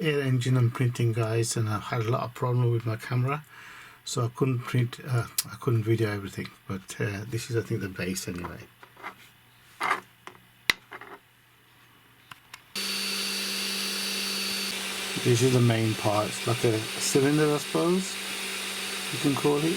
air engine I'm printing, guys, and I had a lot of problem with my camera, so I couldn't print, I couldn't video everything, but this is, I think, the base anyway. This is the main part. It's like a cylinder, I suppose you can call it.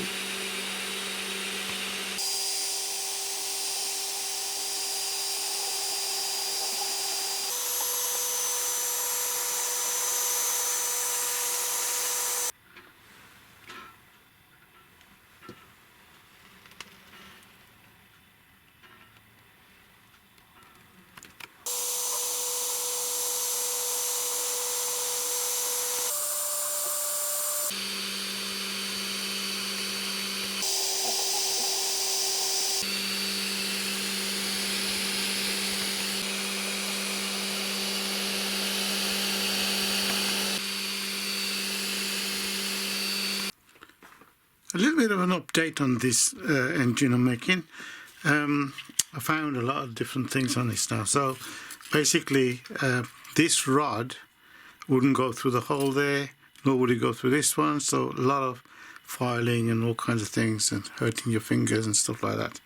A little bit of an update on this engine I'm making. I found a lot of different things on this now. So basically this rod wouldn't go through the hole there, nor would it go through this one, so a lot of filing and all kinds of things and hurting your fingers and stuff like that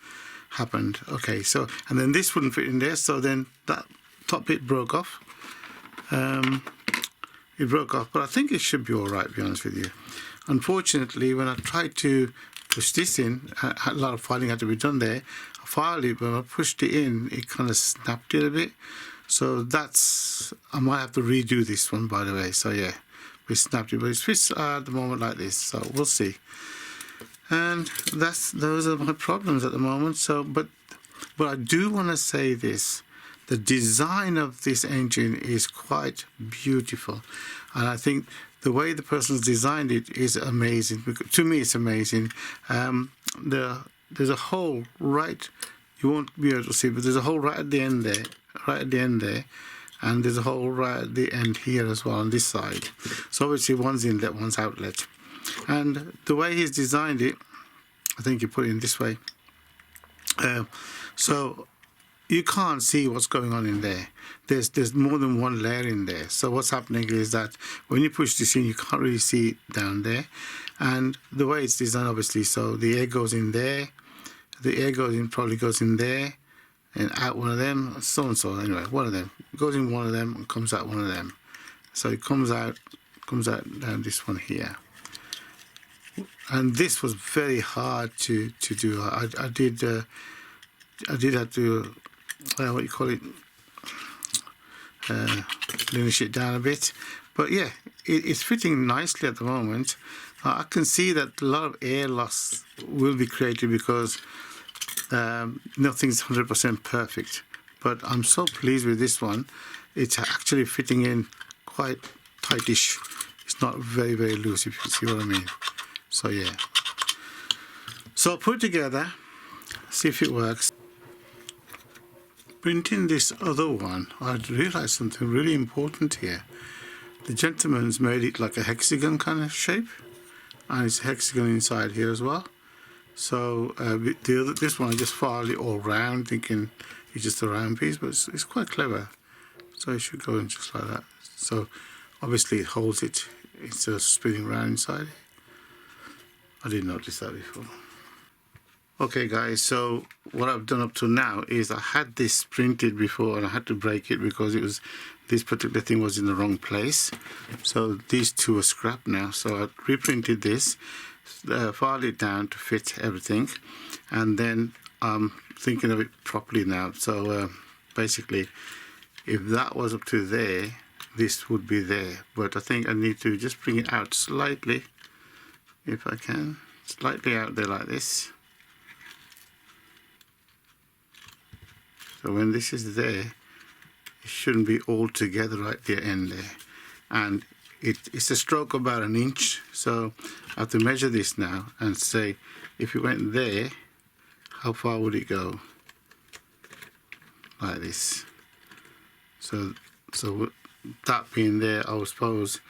happened. Okay, so, and then this wouldn't fit in there, so then that top bit broke off. It broke off, but I think it should be alright, to be honest with you. Unfortunately, when I tried to push this in, a lot of filing had to be done there. I filed it, but when I pushed it in, it kind of snapped it a bit. So that's, I might have to redo this one, by the way. So yeah, we snapped it, but it fits at the moment like this, so we'll see. And those are my problems at the moment. So, but I do want to say this. The design of this engine is quite beautiful, and I think the way the person's designed it is amazing. To me, it's amazing. There's a hole right, you won't be able to see, but there's a hole right at the end there, and there's a hole right at the end here as well on this side. So obviously one's inlet, one's outlet. And the way he's designed it, I think you put it in this way. So you can't see what's going on in there. There's more than one layer in there. So what's happening is that when you push this in, you can't really see it down there. And the way it's designed, obviously, so the air goes in there, the air goes in, probably goes in there, and out one of them, so and so. Anyway, one of them goes in one of them and comes out one of them. So it comes out down this one here. And this was very hard to do. I did have to, what you call it, finish it down a bit, but yeah, it's fitting nicely at the moment. I can see that a lot of air loss will be created because nothing's 100% perfect, but I'm so pleased with this one. It's actually fitting in quite tightish. It's not very, very loose, if you see what I mean. So yeah, so I'll put it together, see if it works. Printing this other one, I realized something really important here. The gentleman's made it like a hexagon kind of shape, and it's a hexagon inside here as well. So this one I just filed it all round, thinking it's just a round piece, but it's quite clever. So it should go in just like that. So obviously it holds it instead of spinning around inside. I didn't notice that before. Okay guys, so what I've done up to now is I had this printed before and I had to break it because this particular thing was in the wrong place. So these two are scrapped now. So I reprinted this, filed it down to fit everything, and then I'm thinking of it properly now. So basically, if that was up to there, this would be there. But I think I need to just bring it out slightly, if I can, slightly out there like this. So when this is there, it shouldn't be all together right at the end there. And it's a stroke of about 1 inch. So I have to measure this now and say, if it went there, how far would it go? Like this. So that being there, I suppose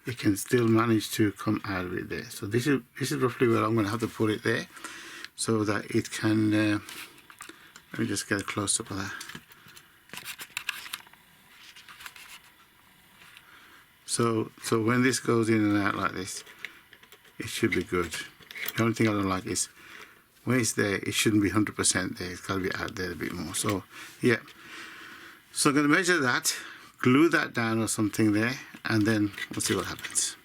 it can still manage to come out of it there. So this is roughly where I'm going to have to put it there, so that it can. Let me just get a close up of that. So when this goes in and out like this, it should be good. The only thing I don't like is when it's there, it shouldn't be 100% there. It's got to be out there a bit more. So yeah. So I'm going to measure that, glue that down or something there, and then we'll see what happens.